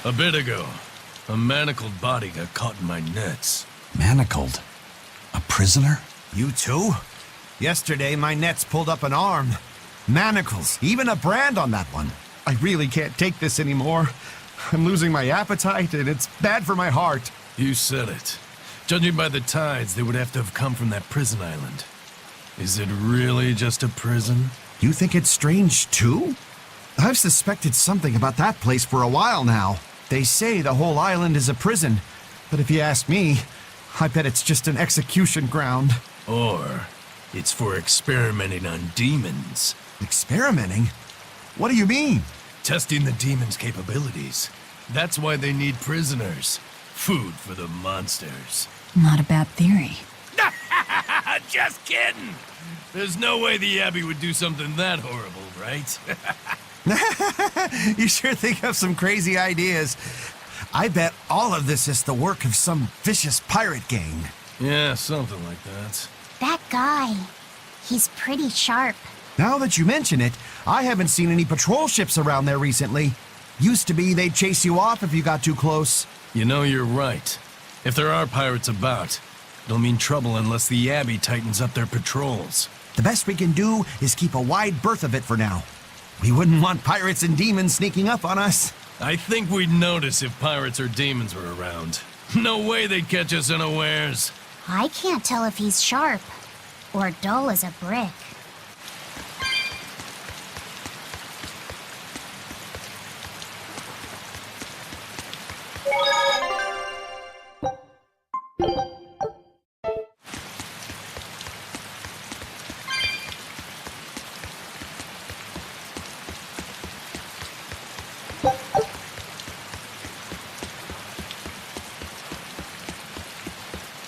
A bit ago, a manacled body got caught in my nets. Manacled? A prisoner? You too? Yesterday, my nets pulled up an arm. Manacles, even a brand on that one. I really can't take this anymore. I'm losing my appetite, and it's bad for my heart. You said it. Judging by the tides, they would have to have come from that prison island. Is it really just a prison? You think it's strange, too? I've suspected something about that place for a while now. They say the whole island is a prison, but if you ask me, I bet it's just an execution ground. Or it's for experimenting on demons. Experimenting? What do you mean? Testing the demons' capabilities. That's why they need prisoners. Food for the monsters. Not a bad theory. Just kidding! There's no way the Abbey would do something that horrible, right? You sure think of some crazy ideas. I bet all of this is the work of some vicious pirate gang. Yeah, something like that. That guy, he's pretty sharp. Now that you mention it, I haven't seen any patrol ships around there recently. Used to be they'd chase you off if you got too close. You know, you're right. If there are pirates about, it'll mean trouble unless the Abbey tightens up their patrols. The best we can do is keep a wide berth of it for now. We wouldn't want pirates and demons sneaking up on us. I think we'd notice if pirates or demons were around. No way they'd catch us unawares. I can't tell if he's sharp or dull as a brick.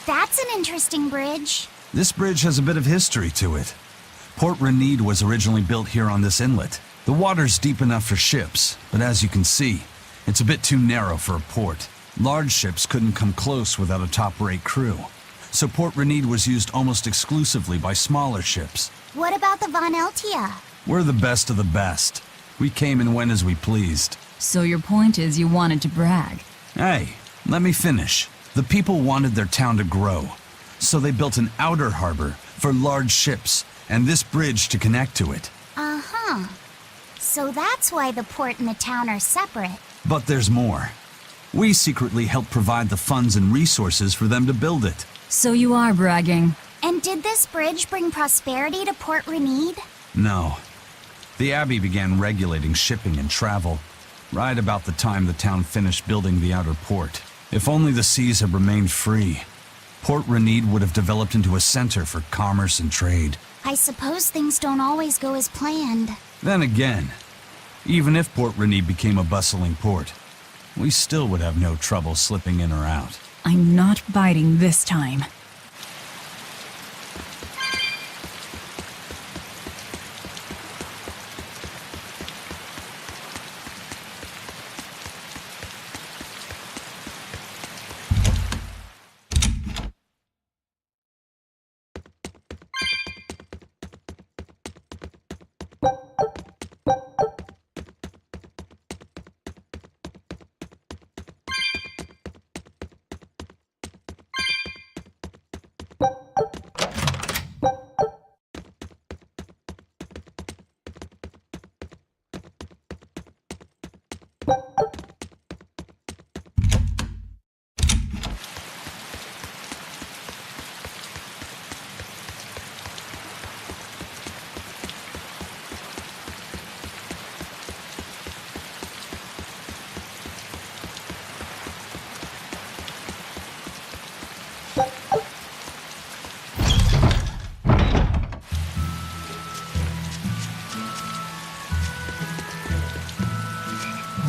That's an interesting bridge. This bridge has a bit of history to it. Port Renede was originally built here on this inlet. The water's deep enough for ships, but as you can see, it's a bit too narrow for a port. Large ships couldn't come close without a top-rate crew. So Port Renede was used almost exclusively by smaller ships. What about the Von Eltia? We're the best of the best. We came and went as we pleased. So your point is you wanted to brag. Hey, let me finish. The people wanted their town to grow, so they built an outer harbor for large ships and this bridge to connect to it. Uh-huh. So that's why the port and the town are separate. But there's more. We secretly helped provide the funds and resources for them to build it. So you are bragging. And did this bridge bring prosperity to Port Renede? No. The Abbey began regulating shipping and travel right about the time the town finished building the outer port. If only the seas had remained free, Port Renede would have developed into a center for commerce and trade. I suppose things don't always go as planned. Then again, even if Port Renede became a bustling port, we still would have no trouble slipping in or out. I'm not biting this time.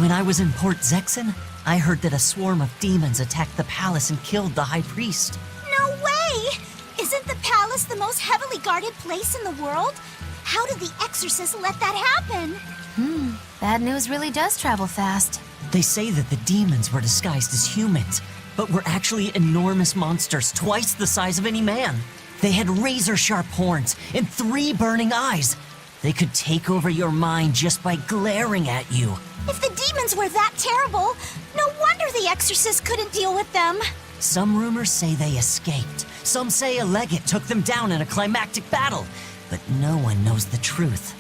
When I was in Port Zexen, I heard that a swarm of demons attacked the palace and killed the High Priest. No way! Isn't the palace the most heavily guarded place in the world? How did the exorcist let that happen? Bad news really does travel fast. They say that the demons were disguised as humans, but were actually enormous monsters twice the size of any man. They had razor-sharp horns and 3 burning eyes. They could take over your mind just by glaring at you. If the demons were that terrible, no wonder the exorcist couldn't deal with them. Some rumors say they escaped. Some say a legate took them down in a climactic battle. But no one knows the truth.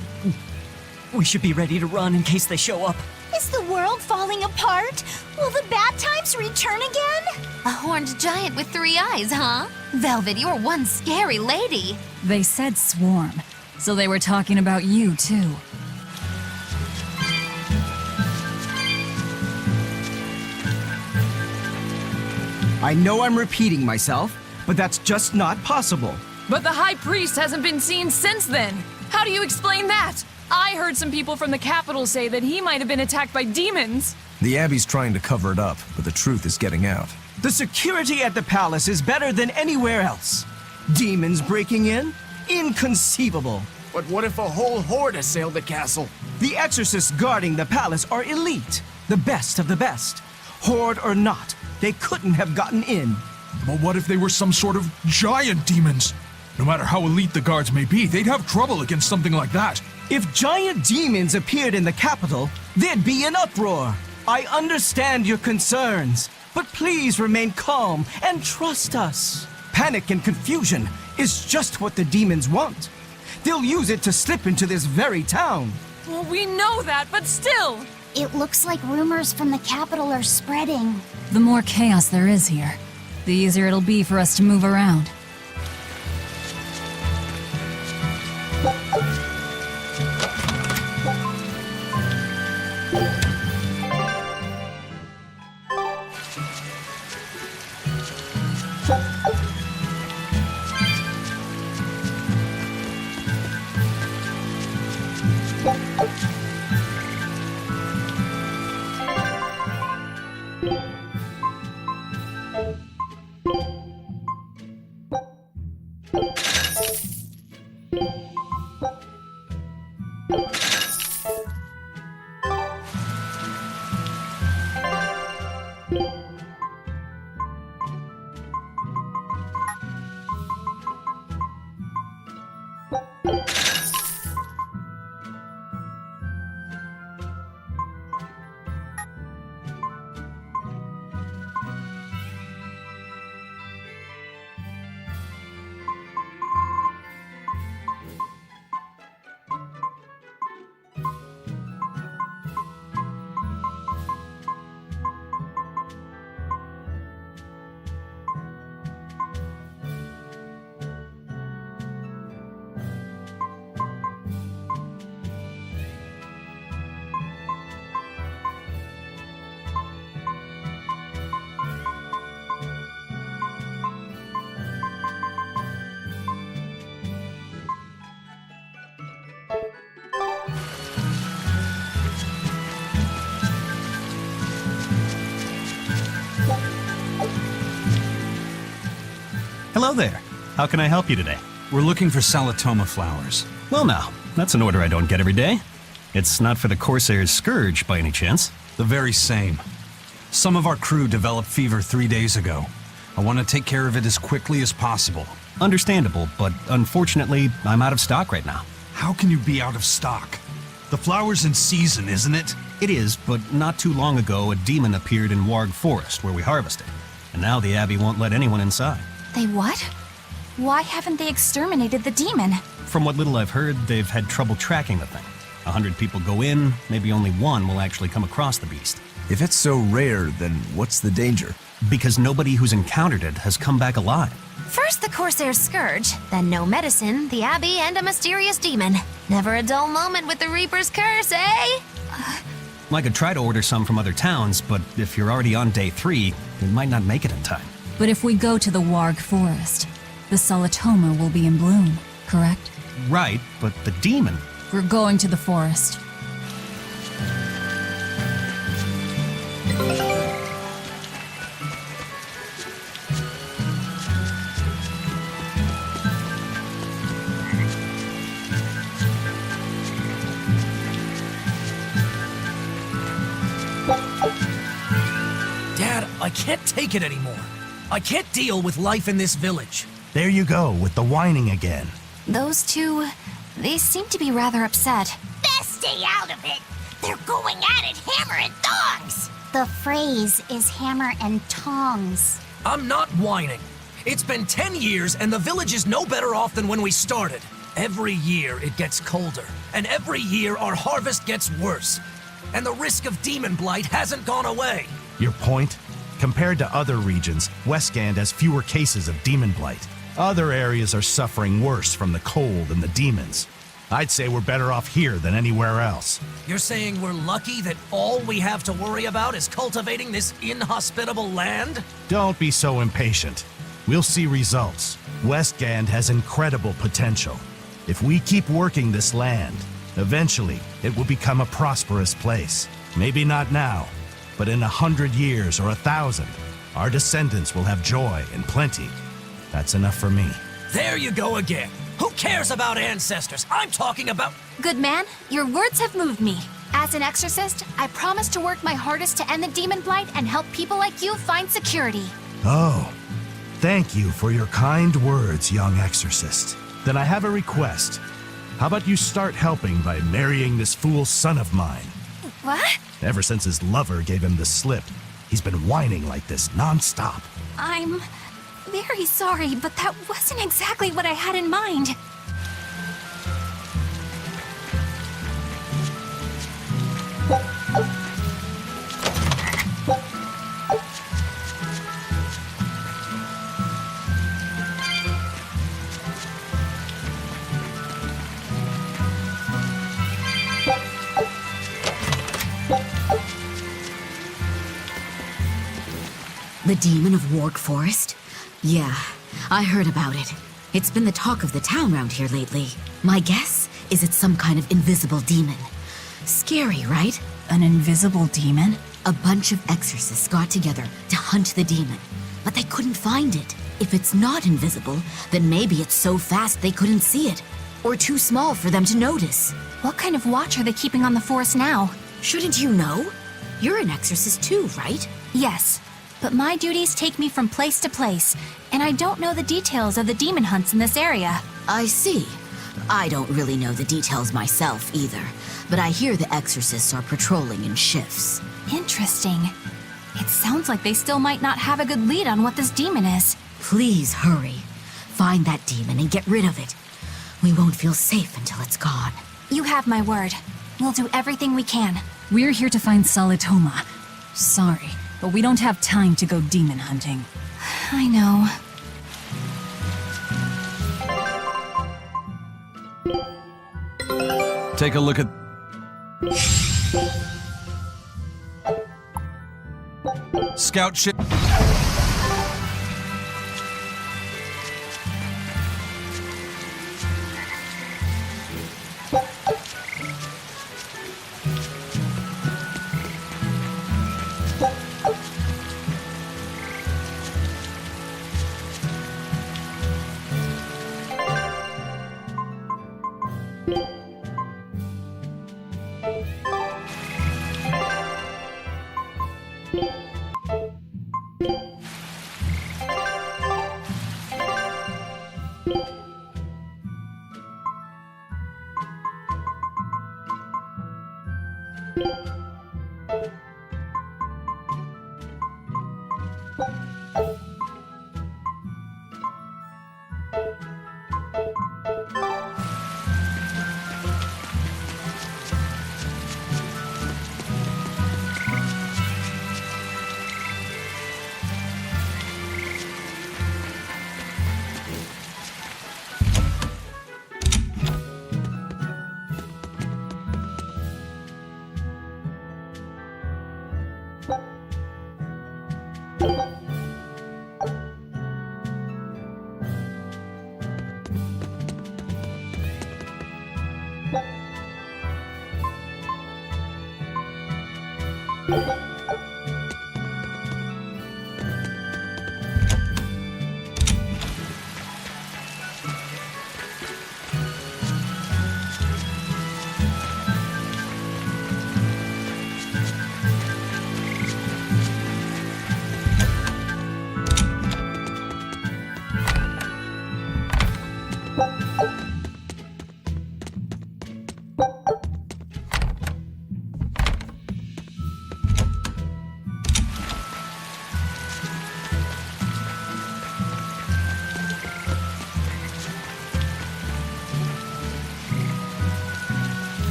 We should be ready to run in case they show up. Is the world falling apart? Will the bad times return again? A horned giant with 3 eyes, huh? Velvet, you're one scary lady. They said swarm, so they were talking about you, too. I know I'm repeating myself, but that's just not possible. But the High Priest hasn't been seen since then. How do you explain that? I heard some people from the capital say that he might have been attacked by demons. The Abbey's trying to cover it up, but the truth is getting out. The security at the palace is better than anywhere else. Demons breaking in? Inconceivable. But what if a whole horde assailed the castle? The exorcists guarding the palace are elite, the best of the best. Horde or not, they couldn't have gotten in. But what if they were some sort of giant demons? No matter how elite the guards may be, they'd have trouble against something like that. If giant demons appeared in the capital, there'd be an uproar. I understand your concerns, but please remain calm and trust us. Panic and confusion is just what the demons want. They'll use it to slip into this very town. Well, we know that, but still. It looks like rumors from the capital are spreading. The more chaos there is here, the easier it'll be for us to move around. Hello there. How can I help you today? We're looking for Salatoma flowers. Well now, that's an order I don't get every day. It's not for the Corsair's Scourge by any chance. The very same. Some of our crew developed fever 3 days ago. I want to take care of it as quickly as possible. Understandable, but unfortunately, I'm out of stock right now. How can you be out of stock? The flower's in season, isn't it? It is, but not too long ago, a demon appeared in Warg Forest where we harvested. And now the Abbey won't let anyone inside. They what? Why haven't they exterminated the demon? From what little I've heard, they've had trouble tracking the thing. 100 people go in, maybe only one will actually come across the beast. If it's so rare, then what's the danger? Because nobody who's encountered it has come back alive. First the Corsair's Scourge, then no medicine, the Abbey, and a mysterious demon. Never a dull moment with the Reaper's Curse, eh? I could try to order some from other towns, but if you're already on day 3, you might not make it in time. But if we go to the Warg Forest, the Salatoma will be in bloom, correct? Right, but the demon... We're going to the forest. Dad, I can't take it anymore. I can't deal with life in this village. There you go, with the whining again. Those two, they seem to be rather upset. Best stay out of it. They're going at it hammer and tongs! The phrase is hammer and tongs. I'm not whining. It's been 10 years and the village is no better off than when we started. Every year it gets colder, and every year our harvest gets worse. And the risk of demon blight hasn't gone away. Your point? Compared to other regions, Westgand has fewer cases of demon blight. Other areas are suffering worse from the cold and the demons. I'd say we're better off here than anywhere else. You're saying we're lucky that all we have to worry about is cultivating this inhospitable land? Don't be so impatient. We'll see results. Westgand has incredible potential. If we keep working this land, eventually it will become a prosperous place. Maybe not now, but in 100 years or 1,000, our descendants will have joy and plenty. That's enough for me. There you go again. Who cares about ancestors? I'm talking about... Good man, your words have moved me. As an exorcist, I promise to work my hardest to end the demon blight and help people like you find security. Oh, thank you for your kind words, young exorcist. Then I have a request. How about you start helping by marrying this fool son of mine? What? Ever since his lover gave him the slip, he's been whining like this non-stop. I'm very sorry, but that wasn't exactly what I had in mind. The demon of Warg Forest? Yeah, I heard about it. It's been the talk of the town round here lately. My guess is it's some kind of invisible demon. Scary, right? An invisible demon? A bunch of exorcists got together to hunt the demon, but they couldn't find it. If it's not invisible, then maybe it's so fast they couldn't see it, or too small for them to notice. What kind of watch are they keeping on the forest now? Shouldn't you know? You're an exorcist too, right? Yes, but my duties take me from place to place, and I don't know the details of the demon hunts in this area. I see. I don't really know the details myself either, but I hear the exorcists are patrolling in shifts. Interesting. It sounds like they still might not have a good lead on what this demon is. Please hurry. Find that demon and get rid of it. We won't feel safe until it's gone. You have my word. We'll do everything we can. We're here to find Salatoma. Sorry, but we don't have time to go demon hunting. I know. Take a look at... Scout ship...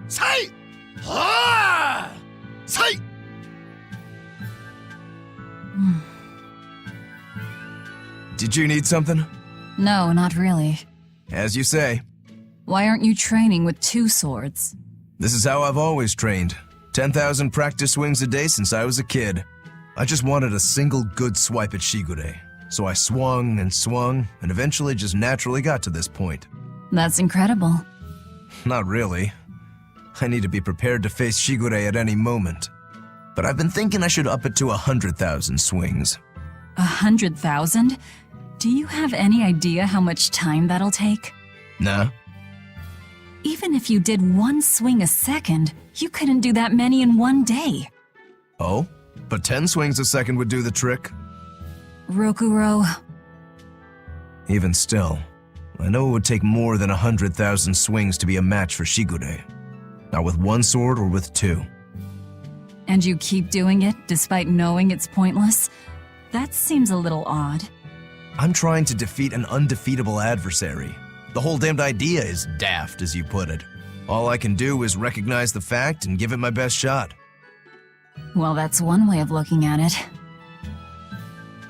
Say! Ah! Say! Did you need something? No, not really. As you say. Why aren't you training with 2 swords? This is how I've always trained. 10,000 practice swings a day since I was a kid. I just wanted a single good swipe at Shigure. So I swung, and eventually just naturally got to this point. That's incredible. Not really. I need to be prepared to face Shigure at any moment. But I've been thinking I should up it to 100,000 swings. 100,000? Do you have any idea how much time that'll take? Nah. Even if you did 1 swing a second, you couldn't do that many in 1 day. Oh? But 10 swings a second would do the trick. Rokuro. Even still, I know it would take more than 100,000 swings to be a match for Shigure. Not with 1 sword or with 2. And you keep doing it despite knowing it's pointless? That seems a little odd. I'm trying to defeat an undefeatable adversary. The whole damned idea is daft, as you put it. All I can do is recognize the fact and give it my best shot. Well, that's one way of looking at it.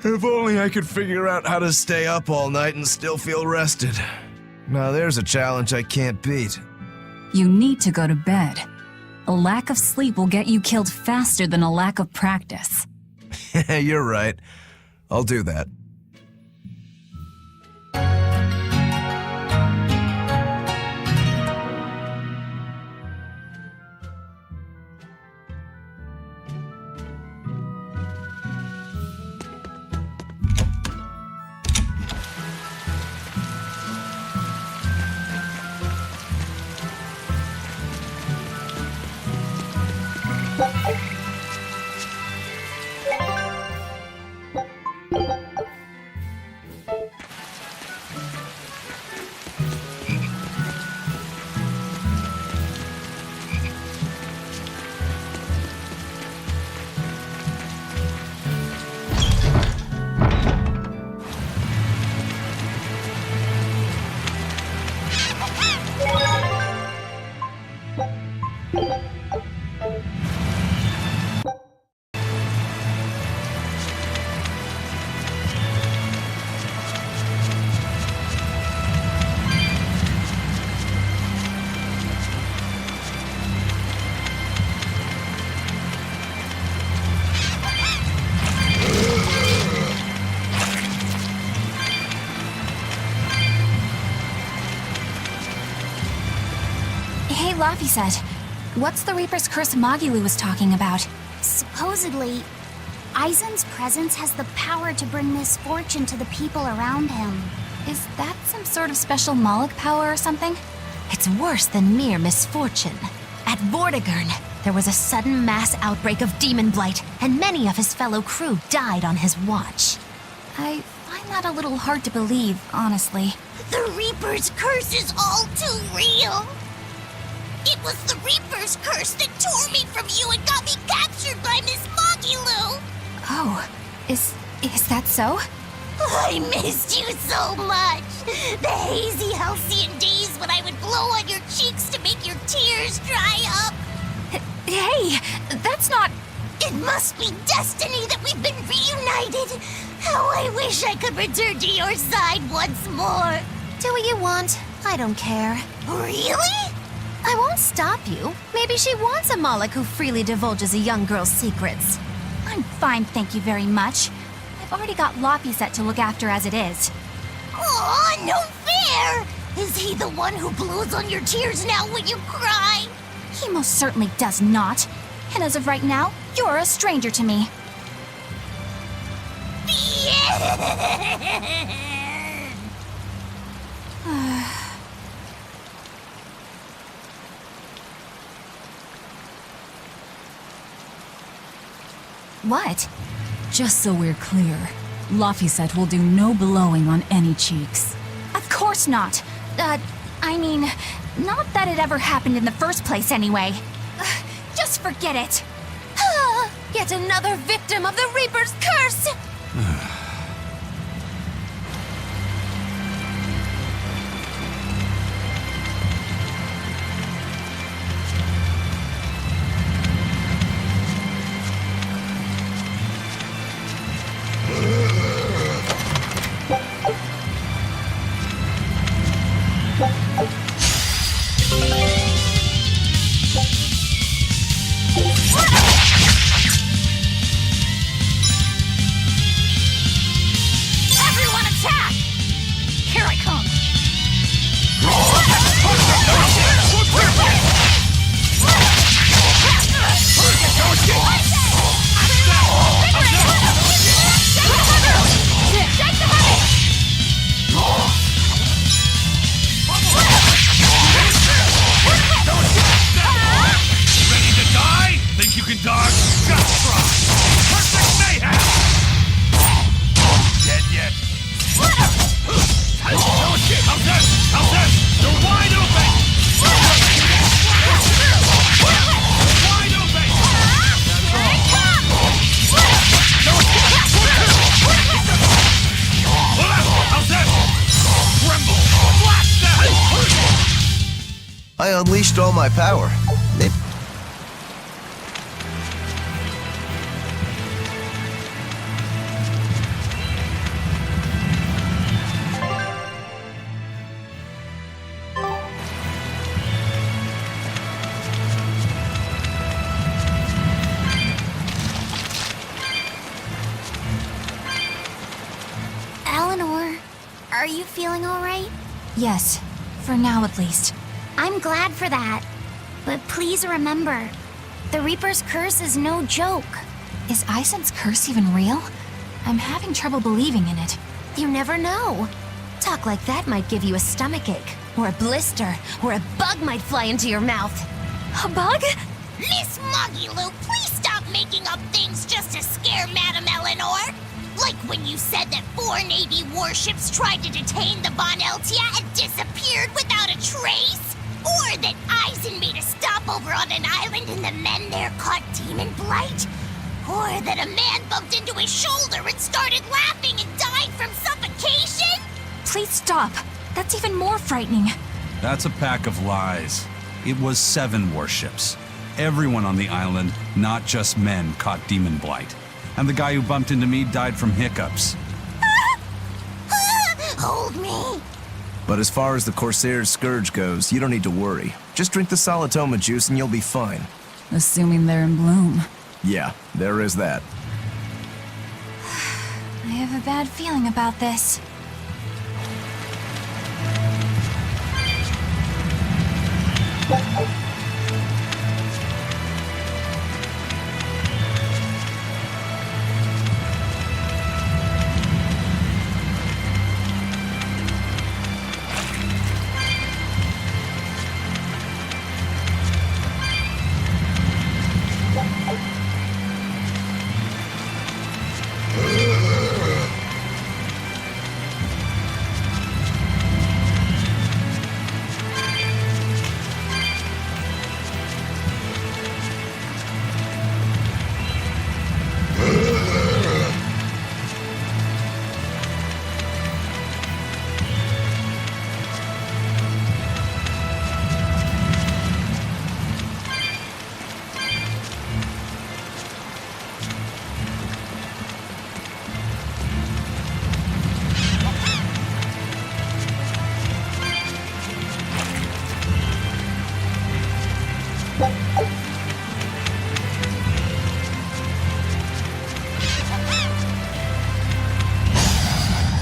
If only I could figure out how to stay up all night and still feel rested. Now there's a challenge I can't beat. You need to go to bed. A lack of sleep will get you killed faster than a lack of practice. You're right. I'll do that. Laphicet, what's the Reaper's Curse Magilu was talking about? Supposedly, Aizen's presence has the power to bring misfortune to the people around him. Is that some sort of special Moloch power or something? It's worse than mere misfortune. At Vortigern, there was a sudden mass outbreak of demon blight, and many of his fellow crew died on his watch. I find that a little hard to believe, honestly. The Reaper's Curse is all too real! It was the Reaper's Curse that tore me from you and got me captured by Miss Magilu! Oh, is that so? I missed you so much! The hazy halcyon days when I would blow on your cheeks to make your tears dry up! Hey, that's not... It must be destiny that we've been reunited! How I wish I could return to your side once more! Do what you want. I don't care. Really? I won't stop you. Maybe she wants a Moloch who freely divulges a young girl's secrets. I'm fine, thank you very much. I've already got Laphicet to look after as it is. Aw, no fair! Is he the one who blows on your tears now when you cry? He most certainly does not. And as of right now, you're a stranger to me. Yeah. What? Just so we're clear, Laphicet will do no blowing on any cheeks. Of course not. I mean, not that it ever happened in the first place anyway. Just forget it. Yet another victim of the Reaper's curse! Everyone attack! Here I come! Ready to die? Think you can dodge? Just try! Perfect mayhem! Dead yet? How's this? How's this? You're wide open! Wide open! Here I come! How's this? Tremble! Blast that! I unleashed all my power. Maybe Eleanor, are you feeling all right? Yes, for now at least. I'm glad for that. But please remember, the Reaper's curse is no joke. Is Isen's curse even real? I'm having trouble believing in it. You never know. Talk like that might give you a stomachache, or a blister, or a bug might fly into your mouth. A bug? Miss Moggy-Lou, please stop making up things just to scare Madame Eleanor. Like when you said that 4 Navy warships tried to detain the Bon Eltia and disappeared without a trace? Or that Eisen made a stopover on an island and the men there caught demon blight? Or that a man bumped into his shoulder and started laughing and died from suffocation? Please stop. That's even more frightening. That's a pack of lies. It was 7 warships. Everyone on the island, not just men, caught demon blight. And the guy who bumped into me died from hiccups. Hold me. But as far as the Corsair's Scourge goes, you don't need to worry. Just drink the Solitoma juice and you'll be fine. Assuming they're in bloom. Yeah, there is that. I have a bad feeling about this.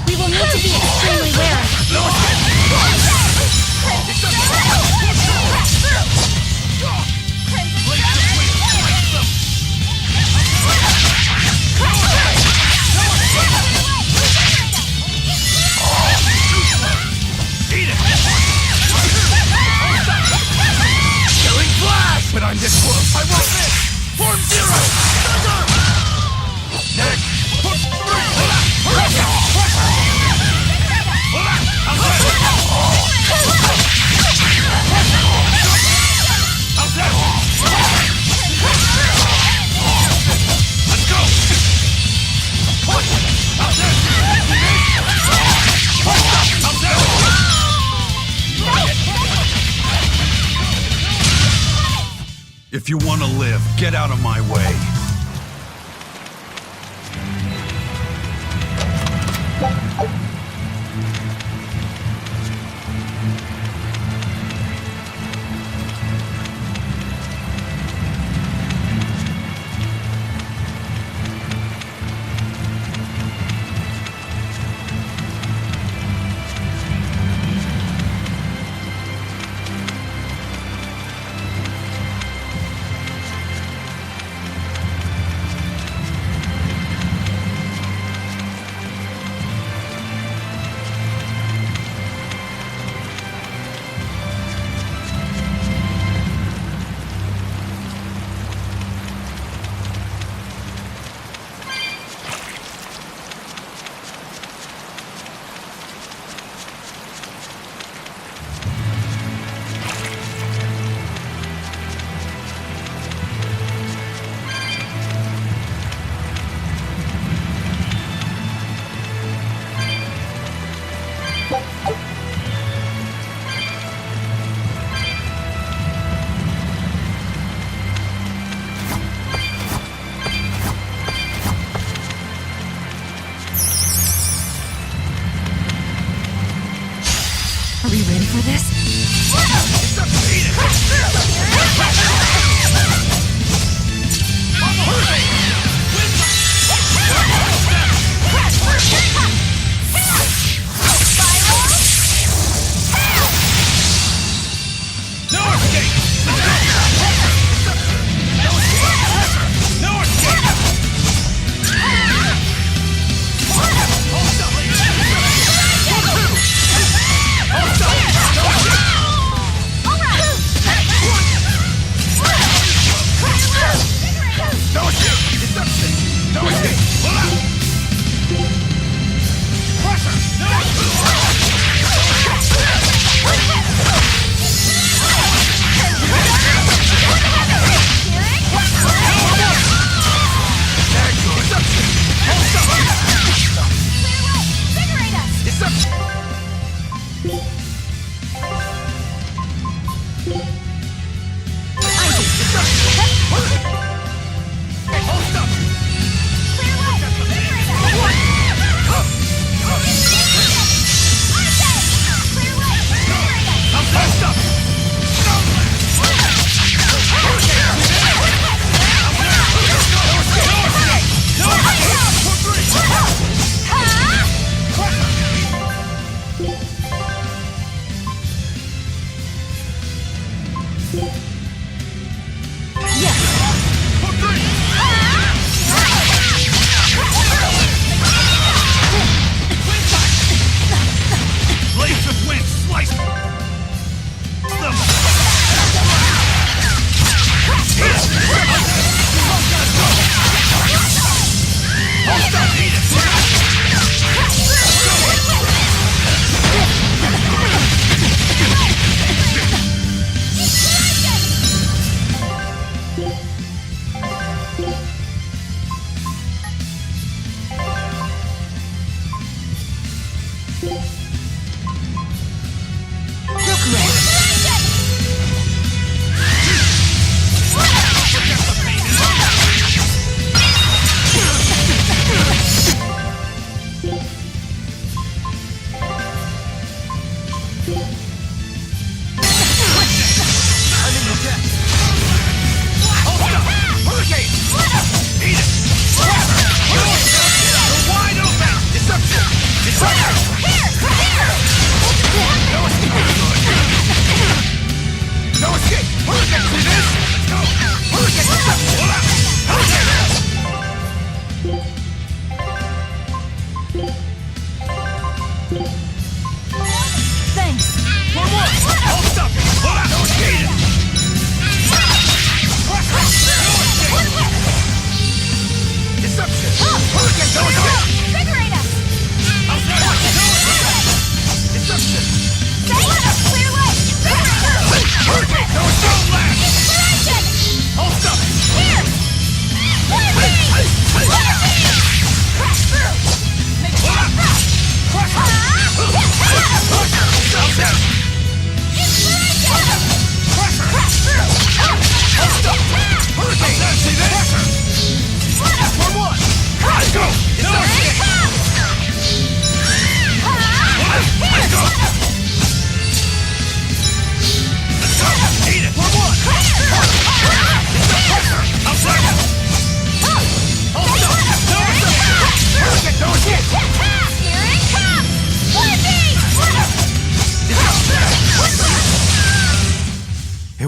We will need to be extremely wary. Killing flash! But I'm this close. I won't miss! Form 0! If you want to live, get out of my way.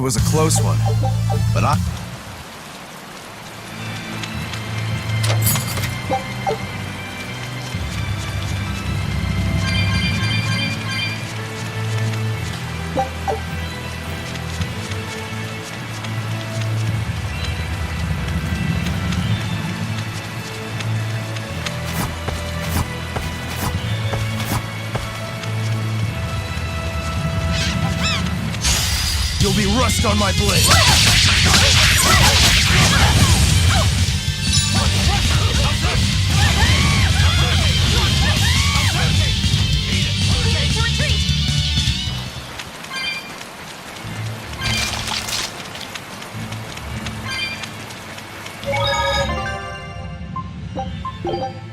was a close one, but I... You'll be rust on my blade. To retreat!